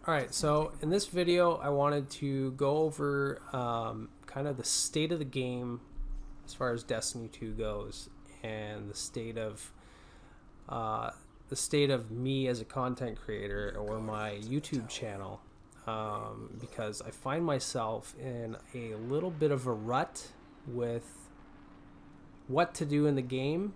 Alright, so in this video I wanted to go over kind of the state of the game as far as Destiny 2 goes, and the state of me as a content creator or my YouTube channel, because I find myself in a little bit of a rut with what to do in the game.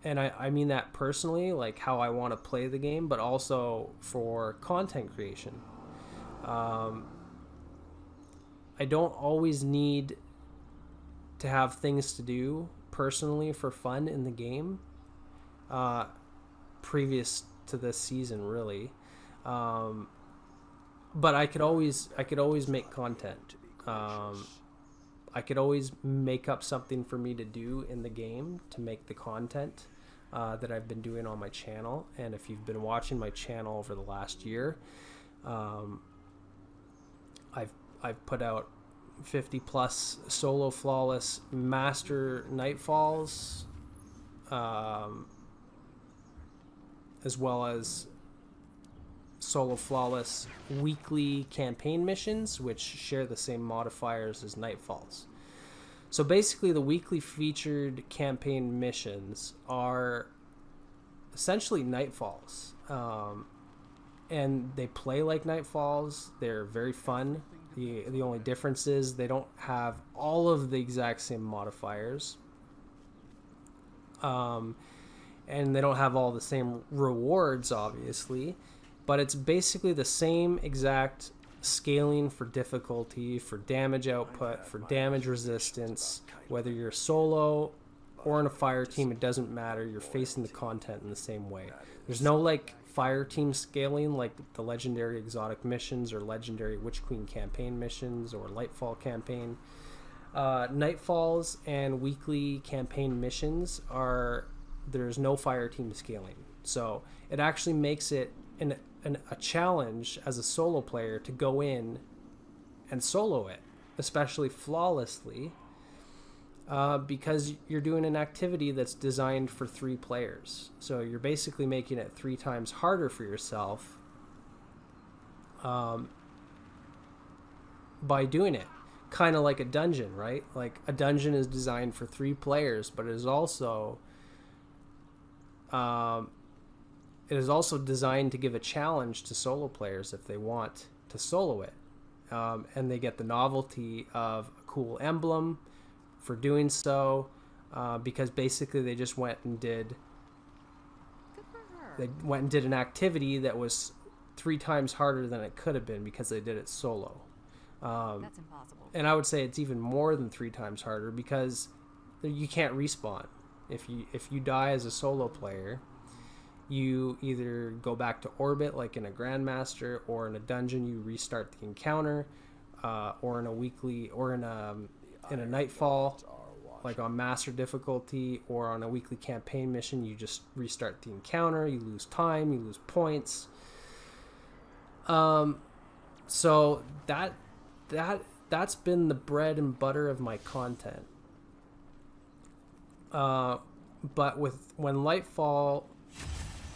And I mean that personally, like how I want to play the game, but also for content creation. I don't always need to have things to do personally for fun in the game, previous to this season, really. But I could always make content. I could always make up something for me to do in the game to make the content that I've been doing on my channel. And if you've been watching my channel over the last year, I've put out 50 plus solo flawless master nightfalls, as well as solo flawless weekly campaign missions, which share the same modifiers as nightfalls. So basically the weekly featured campaign missions are essentially nightfalls, and they play like nightfalls. They're very fun. The only difference is they don't have all of the exact same modifiers, and they don't have all the same rewards, obviously. But it's basically the same exact scaling for difficulty, for damage output, for damage resistance. Whether you're solo or in a fire team, it doesn't matter. You're facing the content in the same way. There's no like fire team scaling like the legendary exotic missions or legendary Witch Queen campaign missions or Lightfall campaign. Nightfalls and weekly campaign missions there's no fire team scaling. So it actually makes it a challenge as a solo player to go in and solo it, especially flawlessly, because you're doing an activity that's designed for 3 players. So you're basically making it 3 times harder for yourself by doing it. Kind of like a dungeon, right? Like a dungeon is designed for 3 players, but it is also designed to give a challenge to solo players if they want to solo it. And they get the novelty of a cool emblem for doing so, because basically they just went and did an activity that was 3 times harder than it could have been because they did it solo. That's impossible. And I would say it's even more than 3 times harder because you can't respawn. If you die as a solo player, you either go back to orbit like in a Grandmaster, or in a dungeon you restart the encounter, or in a weekly or in a nightfall like on master difficulty, or on a weekly campaign mission you just restart the encounter. You lose time, you lose points. So that's been the bread and butter of my content. But when Lightfall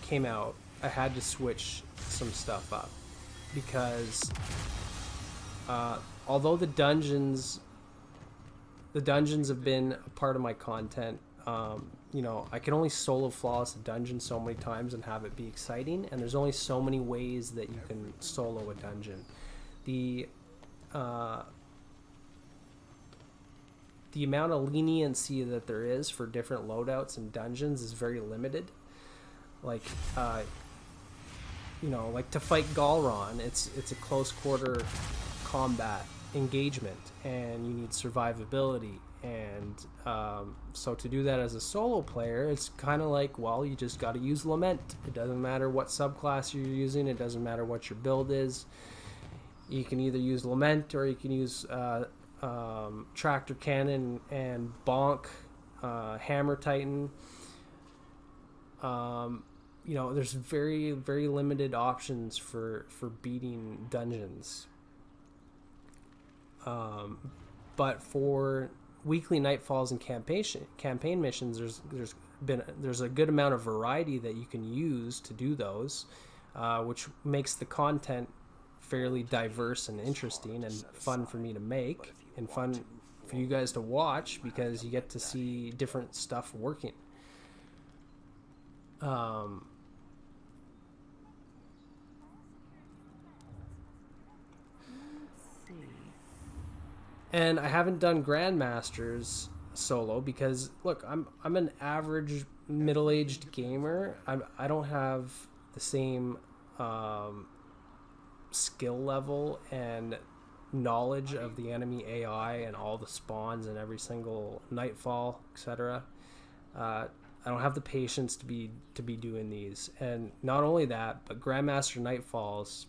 came out, I had to switch some stuff up because although the dungeons have been a part of my content, I can only solo flawless a dungeon so many times and have it be exciting, and there's only so many ways that you can solo a dungeon. The amount of leniency that there is for different loadouts and dungeons is very limited. Like to fight Galron, it's a close quarter combat engagement, and you need survivability. And so to do that as a solo player, it's kind of like, well, you just got to use Lament. It doesn't matter what subclass you're using. It doesn't matter what your build is. You can either use Lament or you can use Tractor Cannon and Bonk, Hammer Titan. There's very, very limited options for beating dungeons. But for weekly nightfalls and campaign missions, there's a good amount of variety that you can use to do those. which makes the content fairly diverse and interesting and fun for me to make and fun for you guys to watch because you get to see different stuff working. And I haven't done Grandmasters solo because look, I'm an average middle-aged gamer. I don't have the same skill level and knowledge of the enemy AI and all the spawns and every single Nightfall, etc. I don't have the patience to be doing these. And not only that, but Grandmaster Nightfalls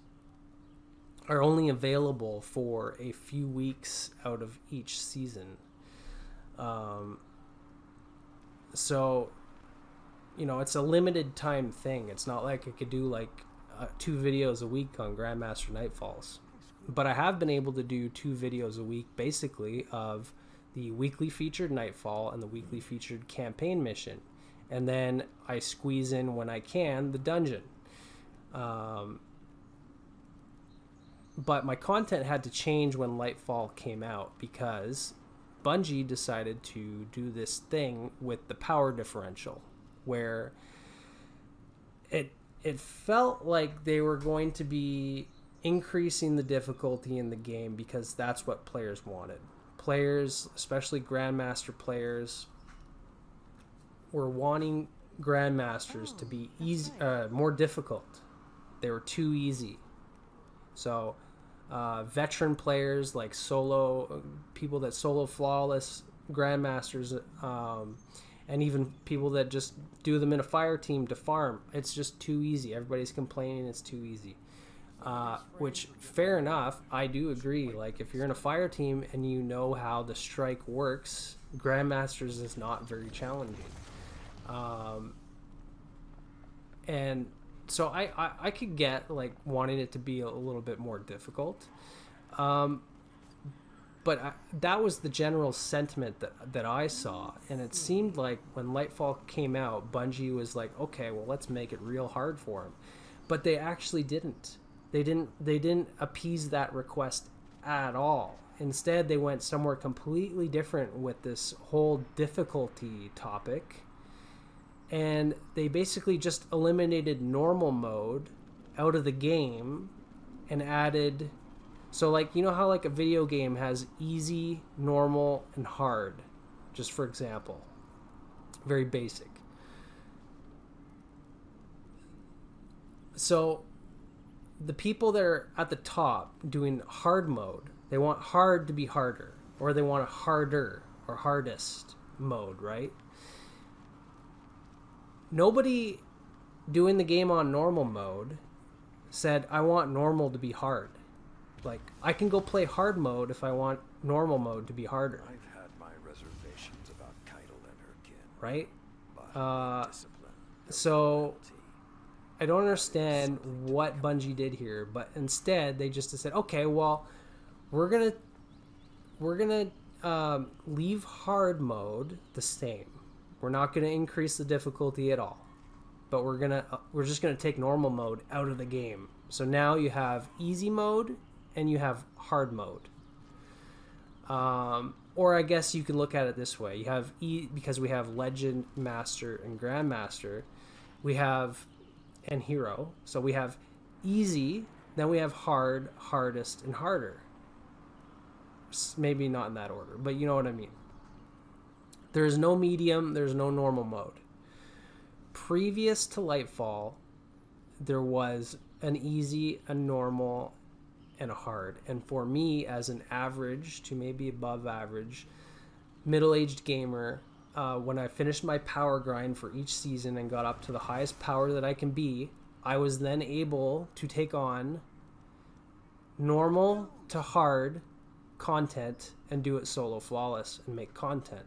are only available for a few weeks out of each season. So, you know, it's a limited time thing. It's not like I could do like 2 videos a week on Grandmaster Nightfalls. But I have been able to do 2 videos a week, basically, of the weekly featured Nightfall and the weekly featured campaign mission. And then I squeeze in, when I can, the dungeon. But my content had to change when Lightfall came out because Bungie decided to do this thing with the power differential where it felt like they were going to be increasing the difficulty in the game because that's what players wanted. Players, especially Grandmaster players, were wanting Grandmasters to be easy, more difficult. They were too easy. So veteran players like people that solo flawless Grandmasters, and even people that just do them in a fire team to farm, it's just too easy. Everybody's complaining it's too easy. Which, fair enough, I do agree. Like, if you're in a fire team and you know how the strike works, Grandmasters is not very challenging. And so I could get, like, wanting it to be a little bit more difficult. But that was the general sentiment that I saw. And it seemed like when Lightfall came out, Bungie was like, okay, well, let's make it real hard for him. But they actually didn't. They didn't appease that request at all. Instead, they went somewhere completely different with this whole difficulty topic. And they basically just eliminated normal mode out of the game and added... So, like, you know how, like, a video game has easy, normal, and hard, just for example. Very basic. So, the people that are at the top doing hard mode, they want hard to be harder, or they want a harder or hardest mode, right? Nobody doing the game on normal mode said, I want normal to be hard. Like, I can go play hard mode if I want normal mode to be harder. I've had my reservations about Keitel and her kin. Right? Discipline, So, I don't understand what Bungie did here, but instead they just said, okay, well, we're gonna leave hard mode the same. We're not gonna increase the difficulty at all, but we're just gonna take normal mode out of the game. So now you have easy mode and you have hard mode. Or I guess you can look at it this way. You have because we have Legend, Master, and Grandmaster. We have and Hero. So we have easy, then we have hard, hardest, and harder. Maybe not in that order, but you know what I mean. There's no medium, there's no normal mode. Previous to Lightfall, there was an easy, a normal, and a hard. And for me, as an average to maybe above average middle-aged gamer, when I finished my power grind for each season and got up to the highest power that I can be, I was then able to take on normal to hard content and do it solo flawless and make content.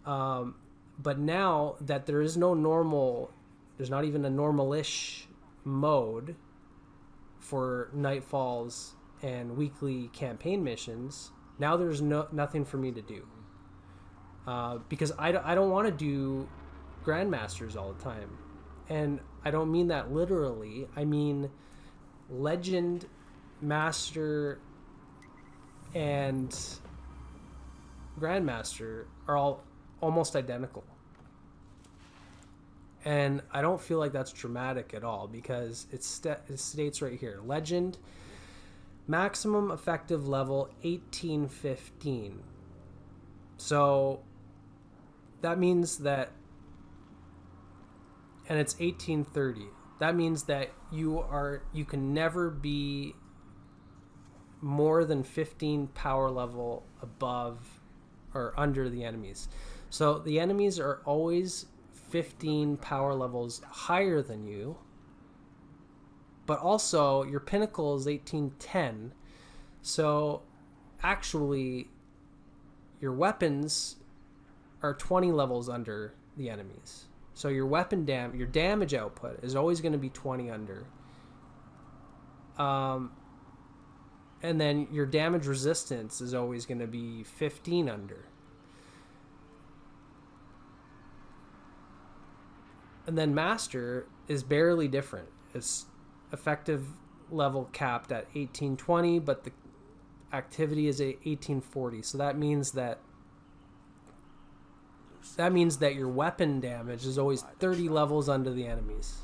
But now that there is no normal, there's not even a normal-ish mode for Nightfalls and weekly campaign missions, now there's nothing for me to do. Because I don't want to do Grandmasters all the time. And I don't mean that literally. I mean legend, master, and grandmaster are all almost identical. And I don't feel like that's dramatic at all, because it states right here, legend, maximum effective level 1815. So that means that, and it's 1830. That means that you can never be more than 15 power level above or under the enemies. So the enemies are always 15 power levels higher than you, but also your pinnacle is 1810. So actually your weapons are 20 levels under the enemies. So your weapon your damage output is always going to be 20 under. And then your damage resistance is always going to be 15 under. And then master is barely different. It's effective level capped at 1820, but the activity is at 1840. So that means that your weapon damage is always 30 levels under the enemies.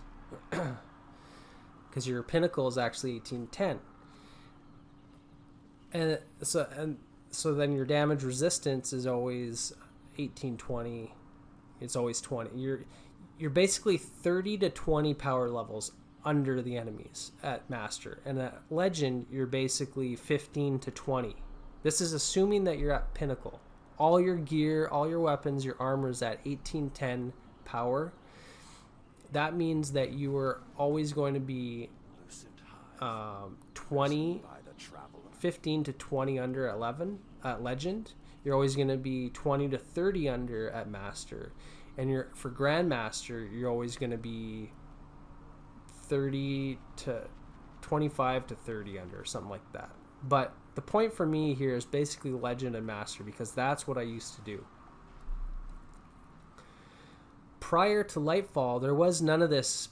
Because your pinnacle is actually 1810. And so then your damage resistance is always 1820. It's always 20. You're basically 30 to 20 power levels under the enemies at master, and at legend you're basically 15 to 20. This is assuming that you're at pinnacle. All your gear, all your weapons, your armor is at 1810 power. That means that you are always going to be 15 to 20 under at legend. You're always going to be 20 to 30 under at master. And for grandmaster, you're always going to be 30 to 25 to 30 under, or something like that. But the point for me here is basically legend and master, because that's what I used to do. Prior to Lightfall, there was none of this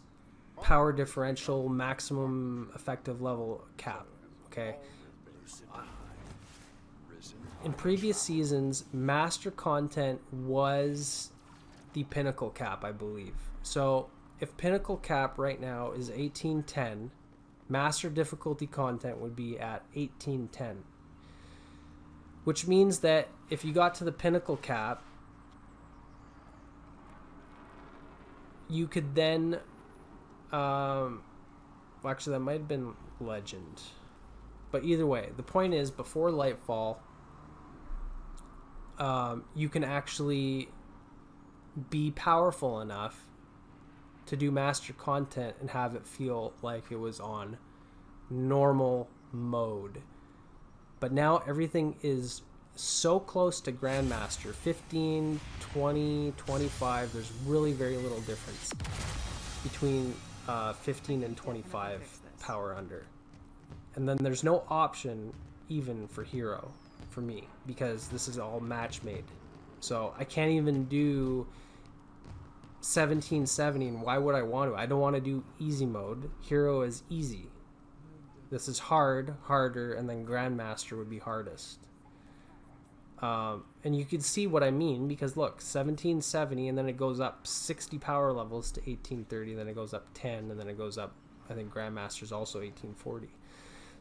power differential maximum effective level cap. Okay. In previous seasons, master content was the pinnacle cap, I believe. So if pinnacle cap right now is 1810, master difficulty content would be at 1810. Which means that if you got to the pinnacle cap, you could then actually that might have been legend. But either way, the point is, before Lightfall, you can actually be powerful enough to do master content and have it feel like it was on normal mode. But now everything is so close to grandmaster, 15, 20, 25. There's really very little difference between 15 and 25 power under. And then there's no option even for hero for me, because this is all match made. So I can't even do 1770, and why would I want to? I don't want to do easy mode. Hero is easy. This is harder, and then grandmaster would be hardest. And you can see what I mean, because look, 1770, and then it goes up 60 power levels to 1830, then it goes up 10, and then it goes up, I think grandmaster's also 1840.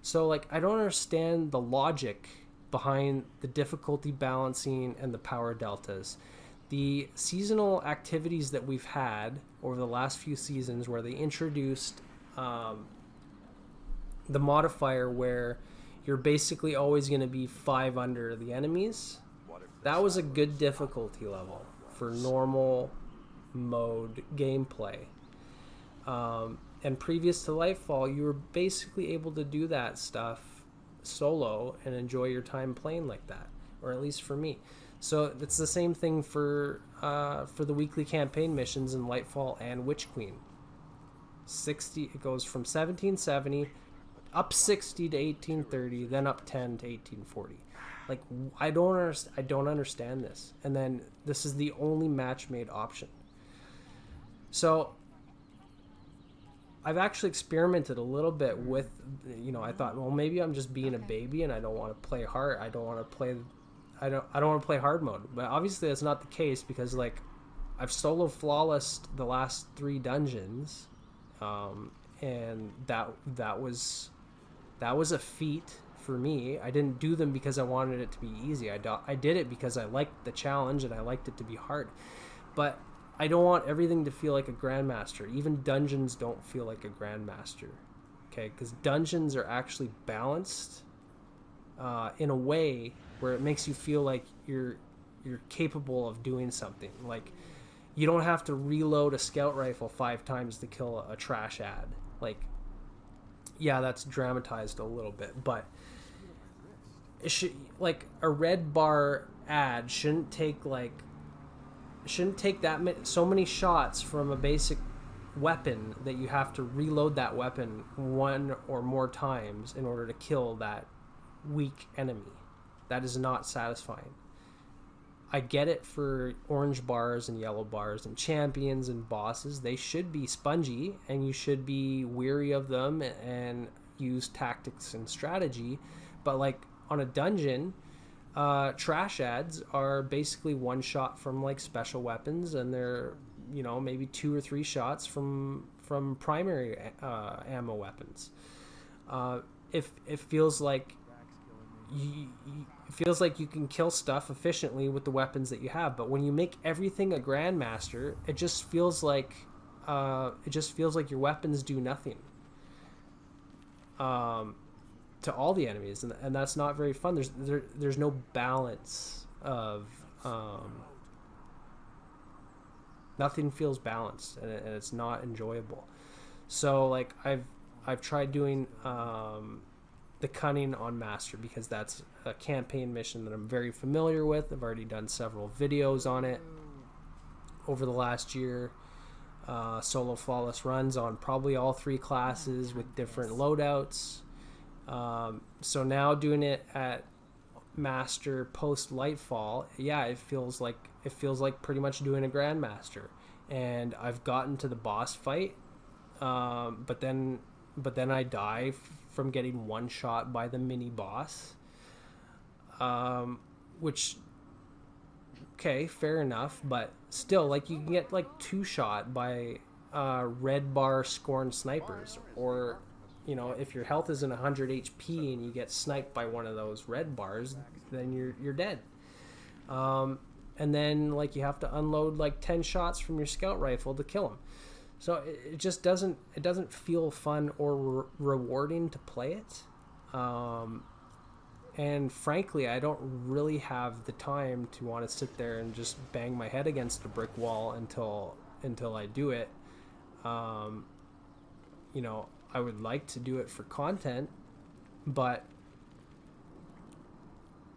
So like, I don't understand the logic behind the difficulty balancing and the power deltas. The seasonal activities that we've had over the last few seasons, where they introduced the modifier where you're basically always going to be 5 under the enemies, that was a good difficulty level for normal mode gameplay. And previous to Lightfall, you were basically able to do that stuff solo and enjoy your time playing like that, or at least for me. So it's the same thing for the weekly campaign missions in Lightfall and Witch Queen. 60, it goes from 1770 up 60 to 1830, then up 10 to 1840. Like, I don't understand this. And then this is the only match made option. So I've actually experimented a little bit with, I thought, well, maybe I'm just being a baby and I don't want to play hard. I don't want to play hard mode. But obviously that's not the case, because like I've solo flawlessed the last 3 dungeons, and that was a feat for me. I didn't do them because I wanted it to be easy. I did it because I liked the challenge and I liked it to be hard. But I don't want everything to feel like a grandmaster. Even dungeons don't feel like a grandmaster, okay? Because dungeons are actually balanced in a way where it makes you feel like you're capable of doing something. Like, you don't have to reload a scout rifle 5 times to kill a trash ad. Like, yeah, that's dramatized a little bit, but it should, like, a red bar ad shouldn't take so many shots from a basic weapon that you have to reload that weapon 1 or more times in order to kill that weak enemy. That is not satisfying. I get it for orange bars and yellow bars and champions and bosses. They should be spongy and you should be weary of them and use tactics and strategy. But like on a dungeon, trash ads are basically 1 shot from like special weapons, and they're maybe 2 or 3 shots from primary ammo weapons. It feels like you can kill stuff efficiently with the weapons that you have, but when you make everything a grandmaster, it just feels like your weapons do nothing to all the enemies, and that's not very fun. There's no balance of nothing feels balanced, and it's not enjoyable. So like I've tried doing the cunning on master, because that's a campaign mission that I'm very familiar with. I've already done several videos on it over the last year. Solo flawless runs on probably all 3 classes with different loadouts. So now doing it at master post Lightfall, yeah, it feels like pretty much doing a grandmaster. And I've gotten to the boss fight, but then I die from getting 1 shot by the mini boss, which, okay, fair enough, but still, like, you can get like 2 shot by red bar scorn snipers, or if your health isn't 100 HP and you get sniped by one of those red bars, then you're dead. And then like you have to unload like 10 shots from your scout rifle to kill him. So it just doesn't feel fun or rewarding to play it. And frankly, I don't really have the time to want to sit there and just bang my head against a brick wall until I do it. I would like to do it for content, but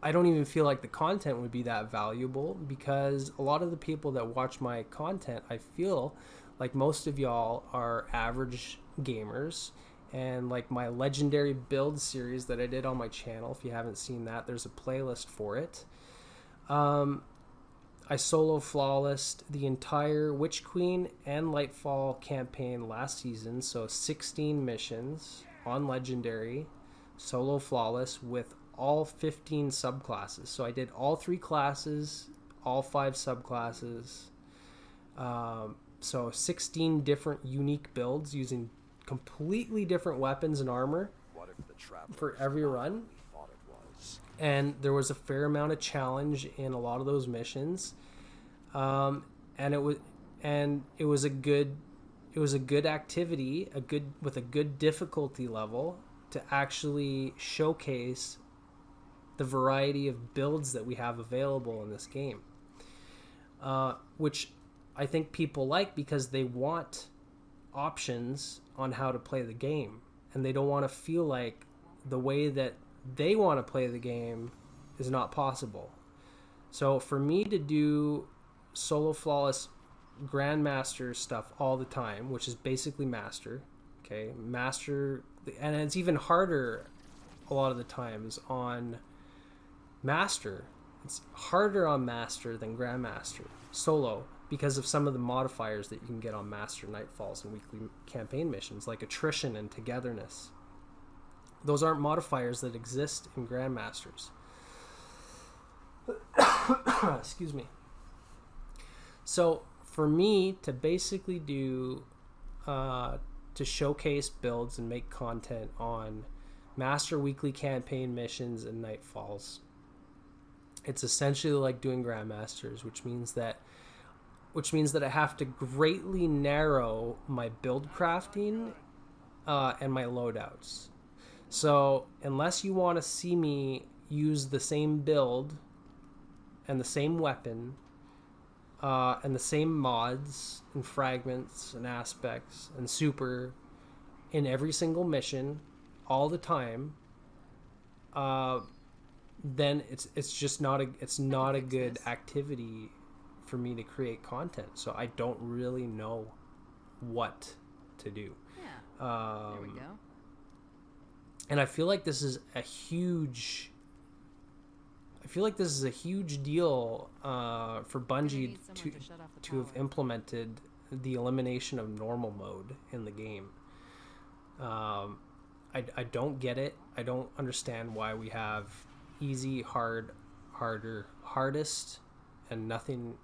I don't even feel like the content would be that valuable, because a lot of the people that watch my content, I feel like most of y'all are average gamers. And like my legendary build series that I did on my channel, if you haven't seen that, there's a playlist for it. I solo flawlessed the entire Witch Queen and Lightfall campaign last season, so 16 missions on legendary, solo flawless with all 15 subclasses. So I did all 3 classes, all 5 subclasses. So 16 different unique builds using completely different weapons and armor for every run. And there was a fair amount of challenge in a lot of those missions. And it was a good activity, with a good difficulty level, to actually showcase the variety of builds that we have available in this game, which I think people like, because they want options on how to play the game, and they don't want to feel like the way that they want to play the game is not possible. So for me to do solo flawless grandmaster stuff all the time, which is basically master, and it's even harder a lot of the times on master. It's harder on master than grandmaster solo, because of some of the modifiers that you can get on Master Nightfalls and weekly campaign missions, like attrition and togetherness. Those aren't modifiers that exist in Grandmasters. Excuse me. So for me to basically do to showcase builds and make content on Master weekly campaign missions and Nightfalls, it's essentially like doing Grandmasters, which means that I have to greatly narrow my build crafting and my loadouts. So unless you want to see me use the same build and the same weapon and the same mods and fragments and aspects and super in every single mission all the time, then it's just not a good activity for me to create content. So I don't really know what to do. Yeah. There we go. And I feel like this is a huge deal for Bungie to have implemented the elimination of normal mode in the game. I don't get it. I don't understand why we have easy, hard, harder, hardest, and nothing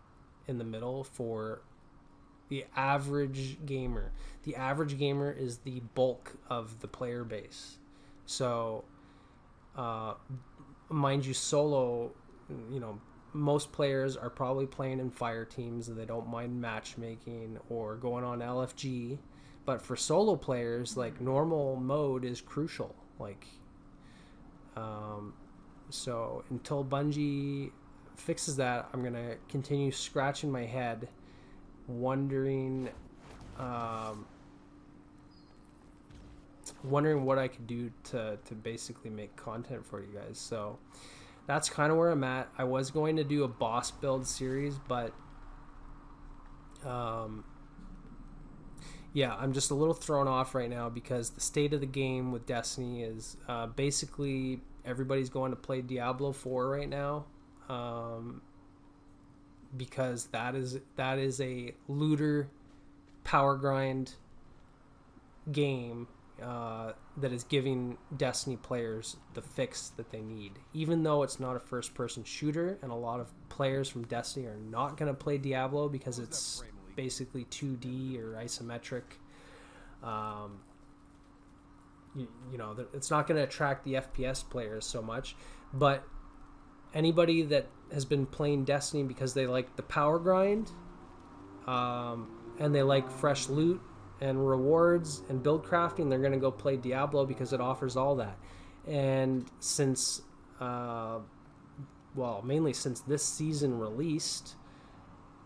in the middle for the average gamer. The average gamer is the bulk of the player base. So, mind you, solo, most players are probably playing in fire teams and they don't mind matchmaking or going on LFG. But for solo players, like, normal mode is crucial. So until Bungie fixes that, I'm gonna continue scratching my head, wondering what I could do to basically make content for you guys. So that's kind of where I'm at. I was going to do a boss build series, but yeah, I'm just a little thrown off right now because the state of the game with Destiny is basically everybody's going to play Diablo 4 right now, because that is a looter power grind game that is giving Destiny players the fix that they need. Even though it's not a first-person shooter, and a lot of players from Destiny are not going to play Diablo because it's basically 2D or isometric. It's not going to attract the FPS players so much, but anybody that has been playing Destiny because they like the power grind, and they like fresh loot and rewards and build crafting, they're going to go play Diablo because it offers all that. And since mainly since this season released,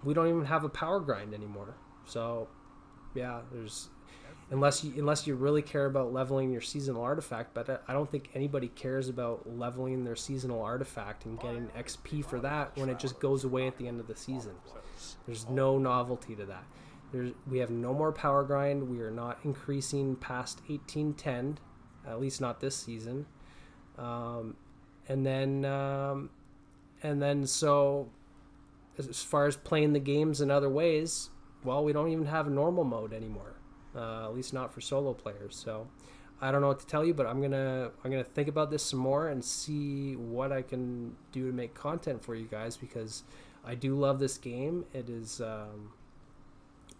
we don't even have a power grind anymore. So yeah, unless you really care about leveling your seasonal artifact, but I don't think anybody cares about leveling their seasonal artifact and getting XP for that when it just goes away at the end of the season. There's no novelty to that. We have no more power grind. We are not increasing past 1810, at least not this season. And then so as far as playing the games in other ways, well, we don't even have normal mode anymore. At least not for solo players. So I don't know what to tell you, but I'm gonna think about this some more and see what I can do to make content for you guys, because I do love this game. It is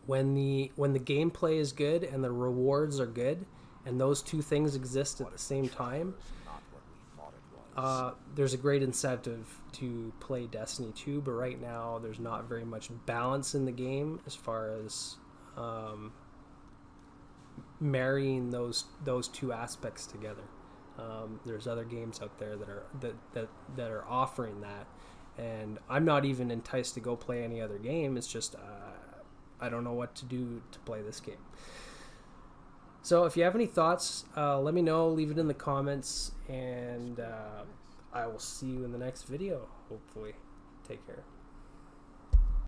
when the gameplay is good and the rewards are good, and those two things exist at the same time, there's a great incentive to play Destiny 2. But right now there's not very much balance in the game as far as marrying those two aspects together. There's other games out there that are offering that, and I'm not even enticed to go play any other game. It's just I don't know what to do to play this game. So if you have any thoughts, let me know. Leave it in the comments, and I will see you in the next video, hopefully. Take care.